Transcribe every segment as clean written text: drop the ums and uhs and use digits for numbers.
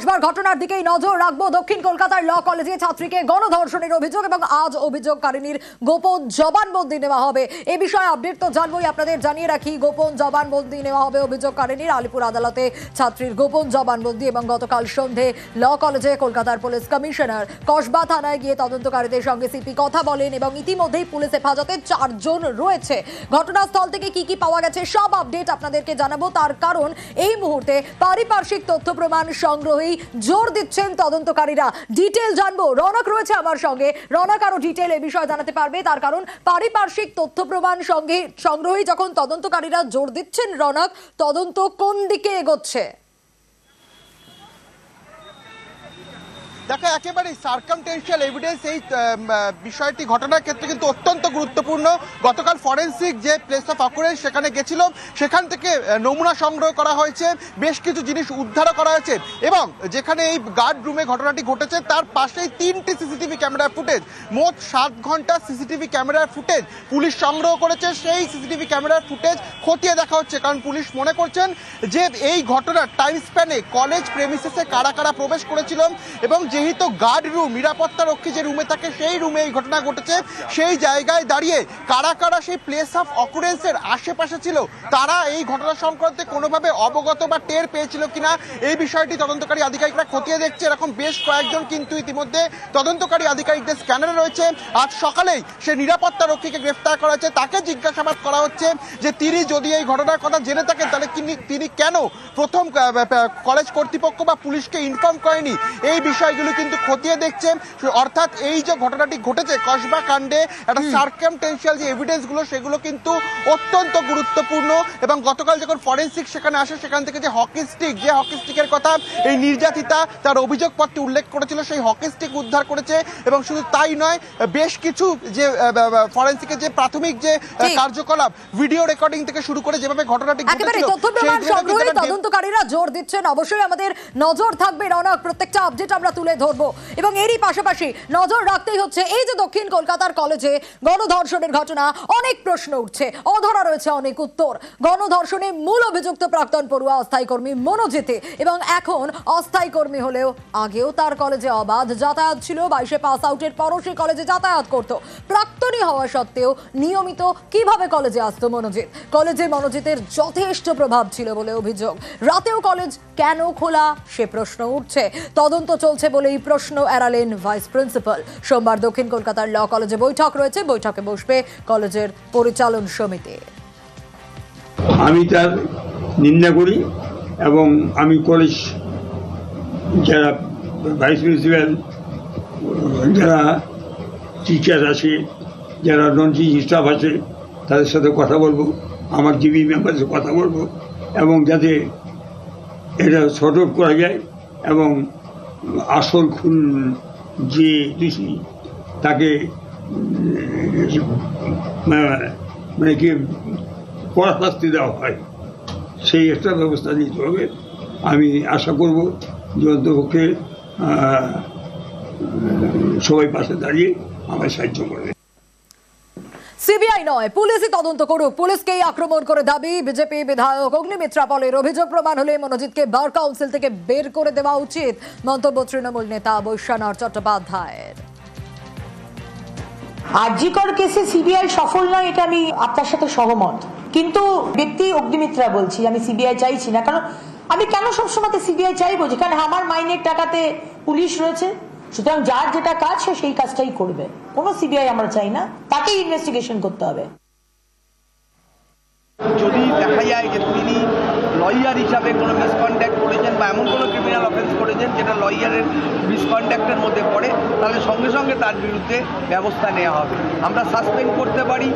কসবার ঘটনার দিকেই নজর রাখবো। দক্ষিণ কলকাতার ল কলেজে ছাত্রীকে গণধর্ষণের অভিযোগ এবং আজ অভিযোগকারিনীর গোপন জবানবন্দি নেওয়া হবে। এ বিষয়ে আপডেট তো জানবই, আপনাদের জানিয়ে রাখি গোপন জবানবন্দি নেওয়া হবে অভিযোগকারিনীর। আলিপুর আদালতে ছাত্রীর গোপন জবানবন্দি এবং গতকাল সন্ধে ল কলেজে কলকাতার পুলিশ কমিশনার কসবা থানায় গিয়ে তদন্তকারীদের সঙ্গে সিপি কথা বলেন এবং ইতিমধ্যেই পুলিশ হেফাজতে 4 জন রয়েছে। ঘটনাস্থল থেকে কি কি পাওয়া গেছে সব আপডেট আপনাদেরকে জানাবো, তার কারণ এই মুহূর্তে পারিপার্শ্বিক তথ্য প্রমাণ সংগ্রহেই জোর দিচ্ছেন তদন্তকারীরা। ডিটেল জানবো, রনক রয়েছে আমার সঙ্গে। রনক আরো ডিটেল এই বিষয়ে জানাতে পারবে, তার কারণ পারিপার্শ্বিক তথ্য প্রমাণ সংগ্রহেই যখন তদন্তকারীরা জোর দিচ্ছেন, রনক তদন্ত কোন দিকে এগোচ্ছে? দেখো, একেবারে সার্কামটেনশিয়াল এভিডেন্স এই বিষয়টি ঘটনার ক্ষেত্রে কিন্তু অত্যন্ত গুরুত্বপূর্ণ। গতকাল ফরেন্সিক যে প্লেস অফ অকুরেন্স সেখানে গেছিল, সেখান থেকে নমুনা সংগ্রহ করা হয়েছে, বেশ কিছু জিনিস উদ্ধারও করা হয়েছে এবং যেখানে এই গার্ড রুমে ঘটনাটি ঘটেছে তার পাশেই 3টি সিসিটিভি ক্যামেরার ফুটেজ, মোট 7 ঘন্টা সিসিটিভি ক্যামেরার ফুটেজ পুলিশ সংগ্রহ করেছে। সেই সিসিটিভি ক্যামেরার ফুটেজ খতিয়ে দেখা হচ্ছে, কারণ পুলিশ মনে করছেন যে এই ঘটনার টাইম স্প্যানে কলেজ প্রেমিসেসে কারা কারা প্রবেশ করেছিল এবং যেহেতু গার্ড রুম, নিরাপত্তা রক্ষী যে রুমে থাকে সেই রুমে এই ঘটনা ঘটেছে, সেই জায়গায় দাঁড়িয়ে কারা কারা সেই প্লেস অফ অকুরেন্সের আশেপাশে ছিল, তারা এই ঘটনা সংক্রান্তে কোনোভাবে অবগত বা টের পেয়েছিল কিনা এই বিষয়টি তদন্তকারী আধিকারিকরা খতিয়ে দেখছে। এরকম বেশ কয়েকজন কিন্তু ইতিমধ্যে তদন্তকারী আধিকারিকদের স্ক্যানারে রয়েছে। আজ সকালেই সে নিরাপত্তা রক্ষীকে গ্রেফতার করা হয়েছে, তাকে জিজ্ঞাসাবাদ করা হচ্ছে যে তিনি যদি এই ঘটনার কথা জেনে থাকেন তাহলে তিনি কেন প্রথম কলেজ কর্তৃপক্ষ বা পুলিশকে ইনফর্ম করেনি, এই বিষয়গুলো কিন্তু খতিয়ে দেখছে। অর্থাৎ এই যে ঘটনাটি ঘটেছে কসবা কাণ্ডে, একটা সার্কামটেনশিয়াল যে এভিডেন্স গুলো সেগুলো কিন্তু অত্যন্ত গুরুত্বপূর্ণ। এবং গতকাল যখন ফরেন্সিক সেখানে আসে, সেখান থেকে যে হকি স্টিকের কথা এই নির্যাতিতা তার অভিযোগপত্রে উল্লেখ করেছিল, সেই হকি স্টিক উদ্ধার করেছে। এবং শুধু তাই নয়, বেশ কিছু যে ফরেন্সিকের যে প্রাথমিক যে কার্যকলাপ, ভিডিও রেকর্ডিং থেকে শুরু করে যেভাবে ঘটনাটি ঘটেছিল, তদন্তকারীরা জোর দিচ্ছেন। অবশ্যই আমাদের নজর থাকবে রনক, প্রত্যেকটা আপডেট আমরা তুলে ধরবো এবং এরই পাশাপাশি নজর রাখতেই হচ্ছে এই যে দক্ষিণ কলকাতার কলেজে গণধর্ষণের ঘটনা, অনেক প্রশ্ন উঠছে, অধরা রয়েছে অনেক উত্তর। গণধর্ষণে মূল অভিযুক্ত প্রাক্তন পড়ুয়া অস্থায়ী কর্মী মনোজিতে এবং এখন অস্থায়ী কর্মী হলেও আগেও তার কলেজে অবাধ যাতায়াত ছিল। 22 পাস আউটের পরও সে কলেজে যাতায়াত করত। প্রাক্তনী হওয়া সত্ত্বেও নিয়মিত কিভাবে কলেজে আসতো মনোজিৎ? কলেজে মনোজিতের যথেষ্ট প্রভাব ছিল বলে অভিযোগ। রাতেও কলেজ কেন খোলা সে প্রশ্ন উঠছে। তদন্ত চলছে বলেই প্রশ্ন এড়ালেন ভাইস প্রিন্সিপাল। সোমবার দক্ষিণ কলকাতার ল কলেজে বৈঠক রয়েছে, বৈঠকে বসবে কলেজের পরিচালন সমিতি। আমি তার নিন্দা করি এবং আমি কলেজ যারা ভাইস প্রিন্সিপাল, যারা টিচার আছে, যারা নন টিচিং স্টাফ আছে, তাদের সাথে কথা বলবো, আমার জিবি মেম্বারের কথা বলবো এবং যাতে এটা শর্ট আউট করা যায় এবং আসল খুন যে দোষী তাকে মানে কি কড়া শাস্তি দেওয়া হয়, সেই একটা ব্যবস্থা নিতে হবে। আমি আশা করব যে অন্তপক্ষে সবাই পাশে দাঁড়িয়ে আমার সাহায্য করবে। সিবিআই নয়, পুলিশই তদন্ত করুক। পুলিশকেই আক্রমণ করে দাবি বিজেপি বিধায়ক অগ্নিমিত্রা পলের। অভিযোগ প্রমাণ হলে মনোজিৎকে বার কাউন্সিল থেকে বের করে দেওয়া উচিত, মন্তব্য তৃণমূল নেতা বৈশ্বনাথ চট্টোপাধ্যায়ের। আরজিকর কেসে সিবিআই সফল নয়, এটা আমি আপনার সাথে সহমত, কিন্তু ব্যক্তি অগ্নিমিত্রা বলছি, আমি সিবিআই চাইছি না। কারণ আমি কেন সবসময় সিবিআই চাইবো যেখানে আমার মাইনের টাকাতে পুলিশ রয়েছে? সুতরাং যার যেটা কাজ সে সেই কাজটাই করবে। কোনো সিবিআই আমরা চাই না, তাকেই ইনভেস্টিগেশন করতে হবে। যদি দেখা যায় যে তিনি লয়ার হিসাবে কোনো মিসকন্ডাক্ট করেছেন বা এমন কোনো ক্রিমিনাল অফেন্স করেছেন যেটা লয়ারের মিসকন্ডাক্টের মধ্যে পড়ে, তাহলে সঙ্গে সঙ্গে তার বিরুদ্ধে ব্যবস্থা নেওয়া হবে। আমরা সাসপেন্ড করতে পারি,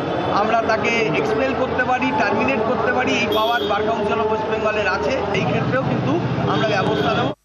আমরা তাকে এক্সপেল করতে পারি, টার্মিনেট করতে পারি, এই পাওয়ার বার কাউন্সিল অফ ওয়েস্ট বেঙ্গলের আছে। এই ক্ষেত্রেও কিন্তু আমরা ব্যবস্থা নেব।